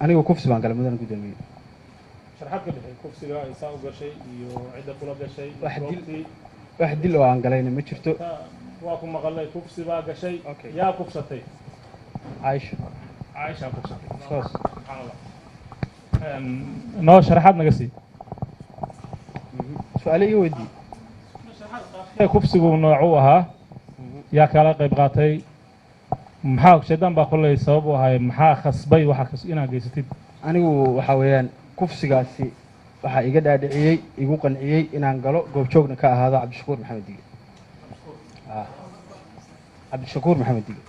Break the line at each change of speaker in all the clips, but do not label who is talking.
anigu kufsi baan galay mudana gudoomiye.
sharaxaad ka bixi kufsiga ay saa u gashay iyo cidda kula gashay
wax dil oo aan galayna ma jirto.
waa ku maqalay kufsi baa gashay yaa kufsatay
caaisha
kufsatay subxaanallah noo sharaxaad naga sii
su'aale ii weydii
kufsigu noocuu ahaa yaa kala qayb qaatay maxaa shaydaan baa kollay sabab u ahay maxaa khasbay waxa inaad geysatid
anigu waxa weeyaan kufsigaasi waxaa iga dhaadhiciyey igu qanciyey inaan galo goobjoogna ka ahaado cabdishakuur maxamed dige. cabdishakuur maxamed dige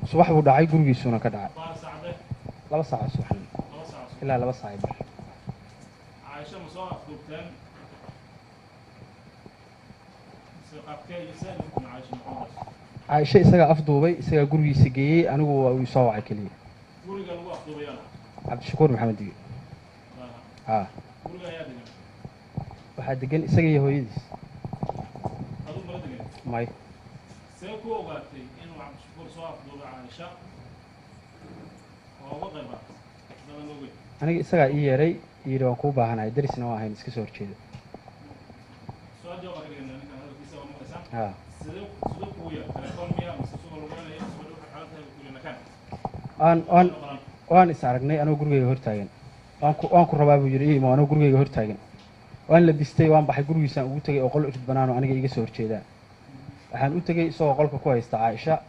subax buu dhacay gurigiisuna ka dhacay 2 saac subaxnimo ilaa 2 saac bar. caaisha isagaa afduubay isagaa gurigiisa geeyey anigu waa uu soo wacay keliya. cabdishakuur maxamed dige waxaa degan isaga iyo hooyadiis. may aniga isagaa ii yeeray yidhi waan kuu baahanahay darisna waa ahayn iska soo horjeeda. waan is aragnay anoo gurigeyga hortaagan waan ku rabaa buu yidhi imo anoo gurigeyga hortaagan waan labistay waan baxay gurigiisaan ugu tegay oo qol irid banaano aniga iga soo horjeedaa waxaan u tegey isagoo qolka ku haysta caaisha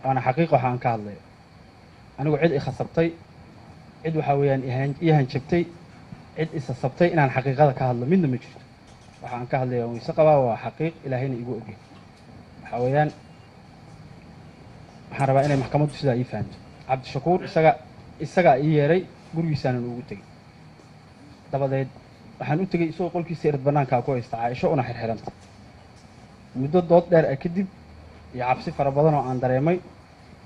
waana xaqiiqa waxa aan ka hadlayo anigu cid i khasabtay cid waxaa weeyaan ii hanjabtay cid isasabtay inaan xaqiiqada ka hadlo midna ma jirto waxa aan ka hadlaya wayse qabaa waa xaqiiq ilaahayna igu ogyahay waxaa weeyaan waxaan rabaa inay maxkamaddu sidaa ii fahanto. cabdishakuur isagaa ii yeeray gurigiisaanan ugu tegey dabadeed waxaan u tegey isagoo qolkiisa irid bannaankaa ku haysta caaisho una xirxiranta muddo dood dheer ah kadib iyo cabsi fara badan oo aan dareemay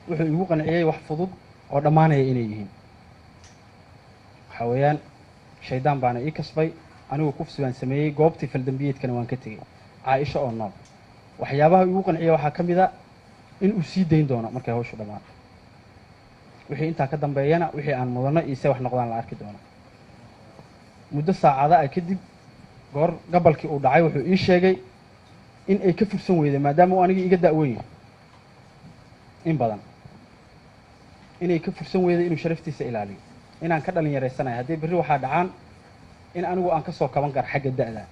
wuxuu igu qanciyey wax fudud oo dhammaanaya inay yihiin. waxaa weeyaan shaydaan baana ii kasbay anigu kufsi baan sameeyey goobtii faldambiyeedkana waan ka tegey caaisho oo nool waxyaabaha igu qanciya waxaa ka mid a in uu sii dayn doono markay hawshu dhammaato wixii intaa ka dambeeyana wixii aan mudano iyo se wax noqdaan la arki doono. muddo saacada ah kadib goor gabalkii uu dhacay wuxuu ii sheegay in ay ka fursan weyday maadaama uu aniga iga da'weyn yahay in badan inay ka fursan weyday inuu sharaftiisa ilaaliyo inaan ka dhalin yaraysanayo haddii berri waxaa dhacaan in anigu aan ka soo kaban karo xagga da'da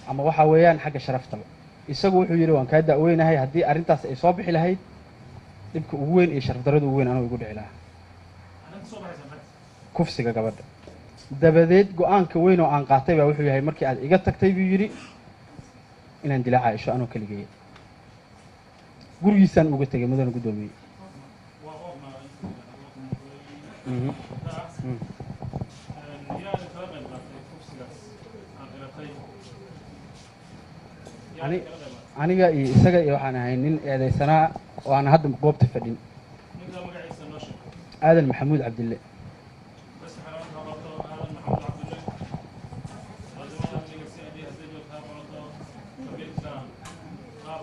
ama waxaa weeyaan xagga sharaftaba. isagu wuxuu yidhi waan kaa da'weynahay haddii arrintaas ay soo bixi lahayd dhibka ugu weyn iyo sharaf darrada ugu weyn anuu igu dhici lahaa kufsiga gabadha. dabadeed go-aanka weyn oo aan qaatay baa wuxuu yahay markii aad iga tagtay buu yidhi inaan dila caaisho anoo keligeeya gurigiisaan uga tegay mudana guddoomiye. aniga iyo isaga iyo waxaan ahay nin eedaysanaa oo aan hadda goobta fadhin. aadan maxamuud cabdille.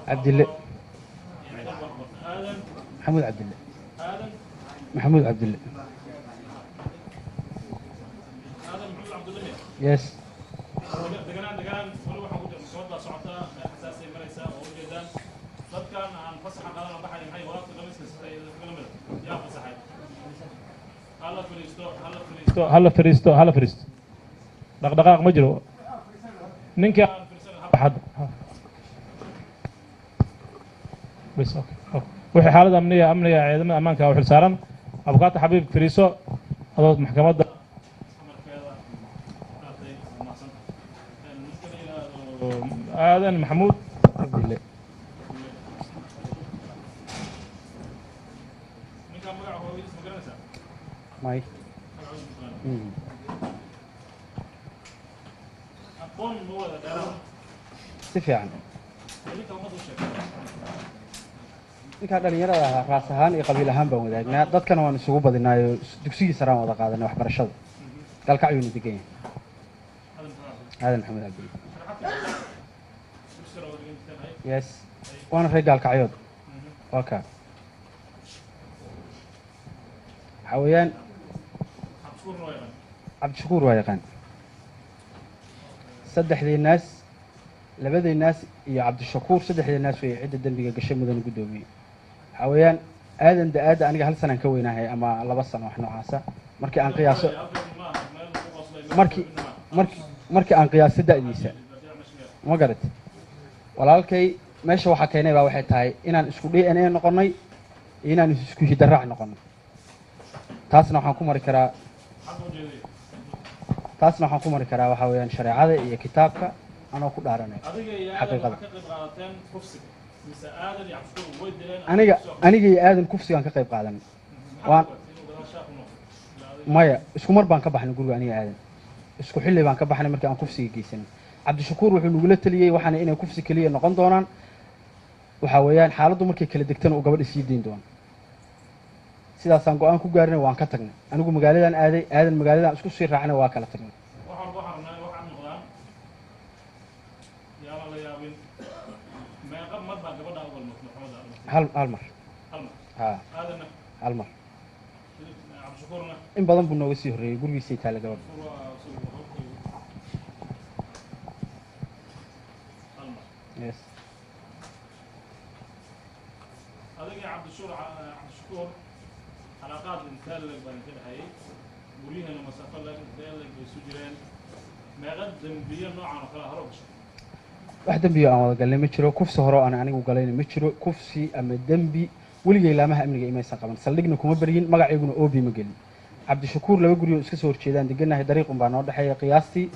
cabdille maxamuud cabdille maxamuud cabdille yes
هلا فريستو دقدقاق ما جرو نينكا حد بس اوكي وحي حالة امنية عيدنا امانكا وحل سارن ابوكات حبيب فريسو هذا محكمة هذا محمود
عبد الله ماي si fiican ninkaa dhalinyarada ahaa raas ahaan iyo qabiil ahaan baan wadaagnaa dadkana waan isugu badinaayo dugsigii saraan wada qaadanay waxbarashada galkacyuuna degan yahay aadan maxamed cabdille yes waana reer gaalkacyood وكا حويان عبد الشكور وايقان صدح ذي الناس لبدي الناس يا عبد الشكور صدح ذي الناس في عدة دنبية قشة مدن قدومي حويان آدم دا آدم أنا هل سنة كوينا هي أما الله بس أنا وإحنا عاسى مركي عن قياس مركي عن قياس دا إديسة ما قرت ولا الكي ماشي وحكينا بقى واحد هاي إن الإسكولي أنا نقولني إن الإسكولي درع نقولنا تاسنا حكومة مركرا تاسنا حكومة مركرا وحويان شريعة هي كتابك أنا أقول دارنا حقيقة أنا آدم كوفسي عن كقيب قادم وان مايا اسكو مر بان كبحنا نقول أنا آدم اسكو حلي بان كبحنا مركي عن كوفسي جيسن عبد الشكور وحنا نقولت لي وحنا إنا كوفسي كلية نقن دونان وحويان حالته مركي كل دكتور وقبل السيدين دون سيدا سانقو أنكو قارنا وان كترنا أنا أقول مقالدان آدم مقالدان اسكو سير رعنا واكلا ترنا هالمر ها هالمر إن بدن بنو وسيه ري يقول بيسي تالا جواب يس
هذا عبد الشكور علاقات مثال لك بين كده هاي وريها المسافة لك مثال لك بسجلين ما قدم بيا نوعا وكلا هروبش
wax dambi aan wada galnay ma jiro kufsi hore aan anigu galayna ma jiro kufsi ama dambi weligay laamaha amniga imaysan qaban saldhigna kuma baryin magaceyguna oobi ma gelin cabdi shakuur laba guriyo iska soo horjeedaan deganahay dariiqun baa noo dhaxeeya qiyaastii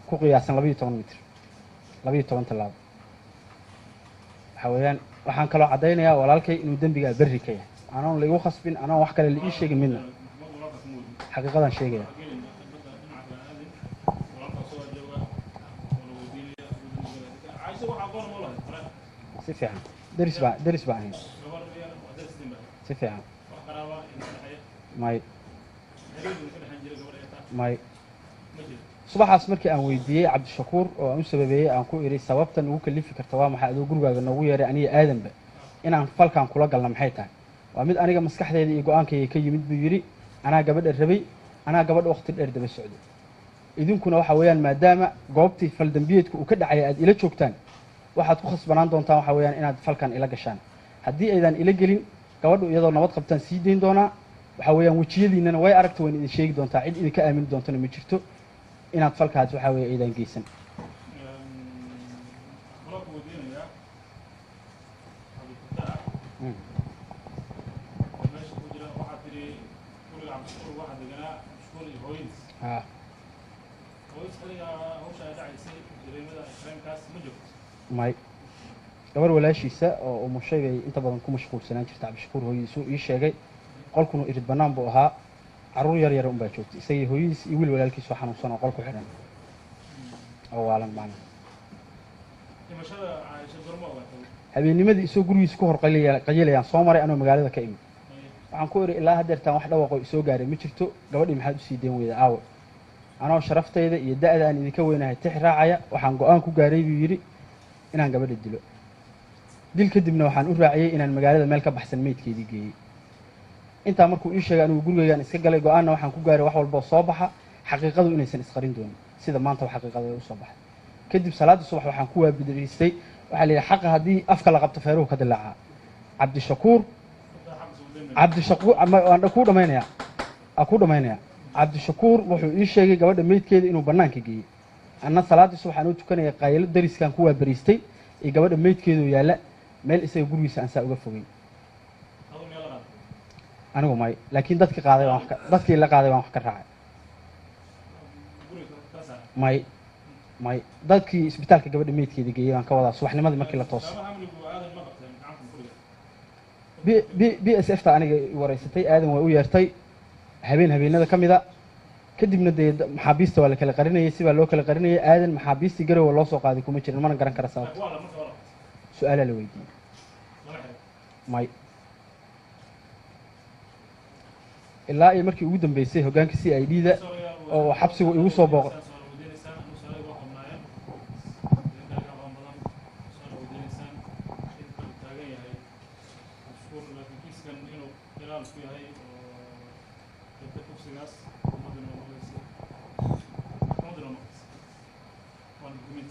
ku qiyaasan 12 mitir 12 talaab xawayaan waxaan kala cadeynayaa walaalkay inuu dambiga berri ka yahay aanan la igu khasbin aanan wax kale la ii sheegin midna xaqiiqadan sheegaya سفيان درس بعدين سفيان ماي صباح اسمركي أن ويدي عبد الشكور وأنا سببيه أنكو إري سببت أنه كل في كرتوا محادو جروجا النووية رأني آدم ب إن عن فلك عن كل جل محيطها وأمد أنا مسكح ذي يجوا كي يمد بيجري أنا قبل الربي أنا قبل وقت الأرض بالسعودية إذن كنا وحويان ما دام جاوبتي فالدنبيت وكده عياد إلى شوكتان waxaad ku khasbanaan doontaa waxa weeyaan inaad falkan ila gashaan haddii aydan ila gelin gabadhu iyadoo nabad qabtaan sii deyn doonaa waxa weeyaan wajiyadiinana way aragto waan idin sheegi doontaa cid idinka aamin doontana ma jirto inaad falkaas waxa weeye aydan geysan ماي gabar walaashiisa oo uu sheegay inta badan ku mashquulsanaan jirta Cabdi Shakuur hooyadiisu ii sheegay qolkuna irid banaan buu ahaa caruur yar yar baa joogtay isagii hooyadiis iyo wiil walaalkiis oo xanuunsan oo qolku xiran oo waalan macna habeennimadii isoo gurigiisa ku hor qayilayaan soo maray anoo magaalada ka imid waxaan ku iri ilaa hadeertaan wax dhawaaqo isoo gaaray ma jirto gabadhii maxaad u sii deen weyda aawo anoo sharaftayda iyo da'da aan idinka weynahay tix raacaya waxaan go'aan ku gaaray buu yiri inaan gabadha dilo dil kadibna waxaan u raaciyay inaan magaalada meel ka baxsan meydkeedii geeyay inta markuu ii sheegay anigu gurigaygan iska galay go'aanna waxaan ku gaaray wax walba soo baxa xaqiiqadu inaysan isqarin doonin sida maanta wax xaqiiqada u soo baxay kadib salaada subax waxaan ku waabidiriistay waxa la yiraahdaa xaqa hadii afka la qabto feeruhu ka dilaaca Cabdi Shakuur aan ku dhameynaya Cabdi Shakuur wuxuu ii sheegay gabadha meydkeeda inuu banaanka geeyay أنا صلاة الصبح أنا وتكني قايل درس كان كوا بريستي يجابد ميت كده ويلا مال إسا يقول يسأل سأقول فوقي أنا وماي لكن دتك قاعدة وانحك دتك اللي قاعدة وانحك الرعاية ماي دتك سبتالك جابد ميت كده جي أنا كوالا صبح لماذا ما كلا توصل بي اس اف تا أنا ورئيستي آدم ويرتي هبين هذا كم إذا kadibna de maxaabiista waa la kala qarinayay si baa loo kala qarinayay aadan maxaabiistii garow loo soo qaaday kuma jirin mana garan kara sababta su'aala la weydiiyay may ilaa ay markii ugu dambeysay hoggaanka CID-da oo xabsigu igu soo booqday
قال فيها هي كنت كوفسي ناس مدن ومغلسي مدن ومغلسي والجميل